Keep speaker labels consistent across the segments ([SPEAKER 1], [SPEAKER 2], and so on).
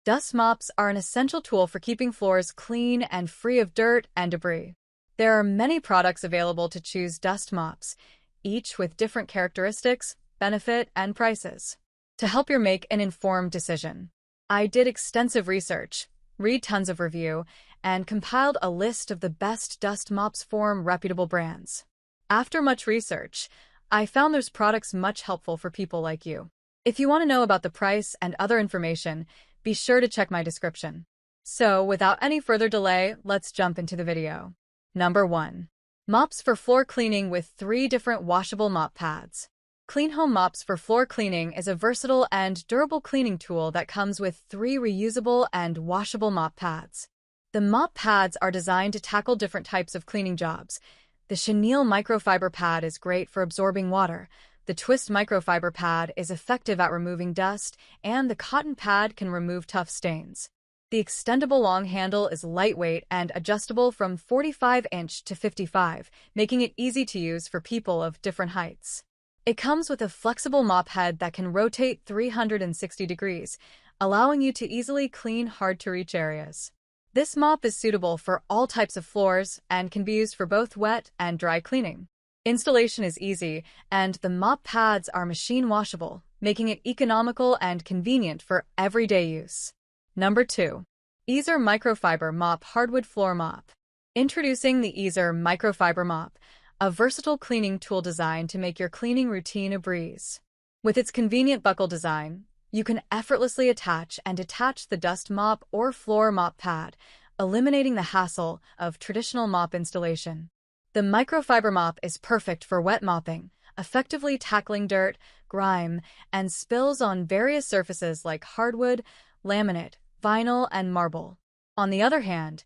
[SPEAKER 1] Dust mops are an essential tool for keeping floors clean and free of dirt and debris. There are many products available to choose dust mops, each with different characteristics, benefit, and prices. To help you make an informed decision, I did extensive research, read tons of review, and compiled a list of the best dust mops from reputable brands. After much research, I found those products much helpful for people like you. If you want to know about the price and other information, be sure to check my description. So, without any further delay, let's jump into the video. Number 1. Mops for floor cleaning with 3 different washable mop pads. Clean Home Mops for Floor Cleaning is a versatile and durable cleaning tool that comes with 3 reusable and washable mop pads. The mop pads are designed to tackle different types of cleaning jobs. The chenille microfiber pad is great for absorbing water. The twist microfiber pad is effective at removing dust, and the cotton pad can remove tough stains. The extendable long handle is lightweight and adjustable from 45-inch to 55, making it easy to use for people of different heights. It comes with a flexible mop head that can rotate 360 degrees, allowing you to easily clean hard-to-reach areas. This mop is suitable for all types of floors and can be used for both wet and dry cleaning. Installation is easy, and the mop pads are machine washable, making it economical and convenient for everyday use. Number 2. Easer Microfiber Mop Hardwood Floor Mop. Introducing the Easer Microfiber Mop, a versatile cleaning tool designed to make your cleaning routine a breeze. With its convenient buckle design, you can effortlessly attach and detach the dust mop or floor mop pad, eliminating the hassle of traditional mop installation. The microfiber mop is perfect for wet mopping, effectively tackling dirt, grime, and spills on various surfaces like hardwood, laminate, vinyl, and marble. On the other hand,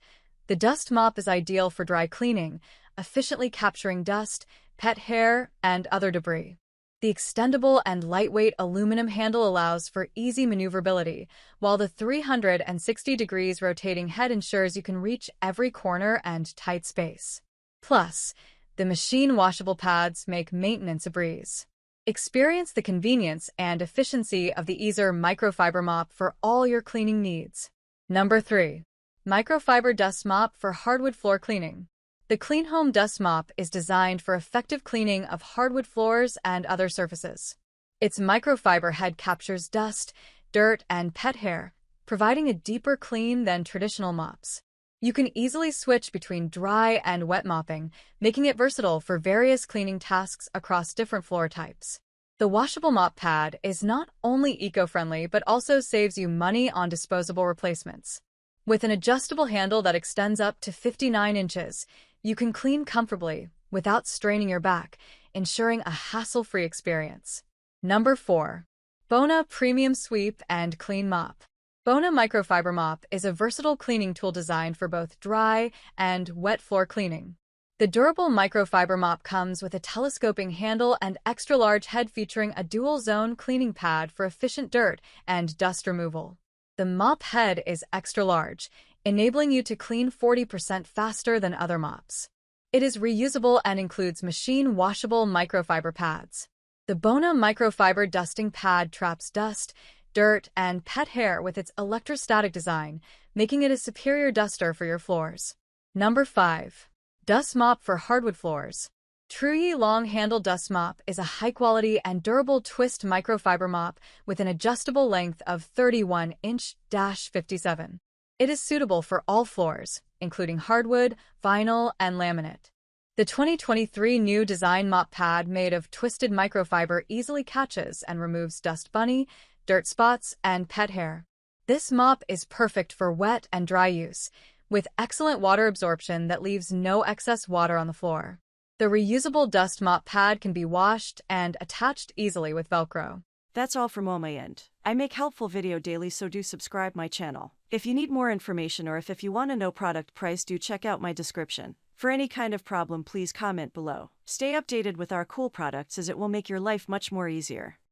[SPEAKER 1] the dust mop is ideal for dry cleaning, efficiently capturing dust, pet hair, and other debris. The extendable and lightweight aluminum handle allows for easy maneuverability, while the 360 degrees rotating head ensures you can reach every corner and tight space. Plus, the machine washable pads make maintenance a breeze. Experience the convenience and efficiency of the Easer Microfiber Mop for all your cleaning needs. Number 3. Microfiber Dust Mop for Hardwood Floor Cleaning. The Clean Home Dust Mop is designed for effective cleaning of hardwood floors and other surfaces. Its microfiber head captures dust, dirt, and pet hair, providing a deeper clean than traditional mops. You can easily switch between dry and wet mopping, making it versatile for various cleaning tasks across different floor types. The washable mop pad is not only eco-friendly but also saves you money on disposable replacements. With an adjustable handle that extends up to 59 inches, you can clean comfortably without straining your back, ensuring a hassle-free experience. Number 4. Bona Premium Sweep and Clean Mop. Bona Microfiber Mop is a versatile cleaning tool designed for both dry and wet floor cleaning. The durable microfiber mop comes with a telescoping handle and extra-large head featuring a dual-zone cleaning pad for efficient dirt and dust removal. The mop head is extra large, enabling you to clean 40% faster than other mops. It is reusable and includes machine washable microfiber pads. The Bona Microfiber Dusting Pad traps dust, dirt, and pet hair with its electrostatic design, making it a superior duster for your floors. Number 5. Dust Mop for Hardwood Floors. Truyi Long Handle Dust Mop is a high-quality and durable twist microfiber mop with an adjustable length of 31-57. It is suitable for all floors, including hardwood, vinyl, and laminate. The 2023 new design mop pad made of twisted microfiber easily catches and removes dust bunny, dirt spots, and pet hair. This mop is perfect for wet and dry use, with excellent water absorption that leaves no excess water on the floor. The reusable dust mop pad can be washed and attached easily with Velcro.
[SPEAKER 2] That's all from my end. I make helpful video daily, so do subscribe my channel. If you need more information or if you want to know product price, do check out my description. For any kind of problem, please comment below. Stay updated with our cool products as it will make your life much more easier.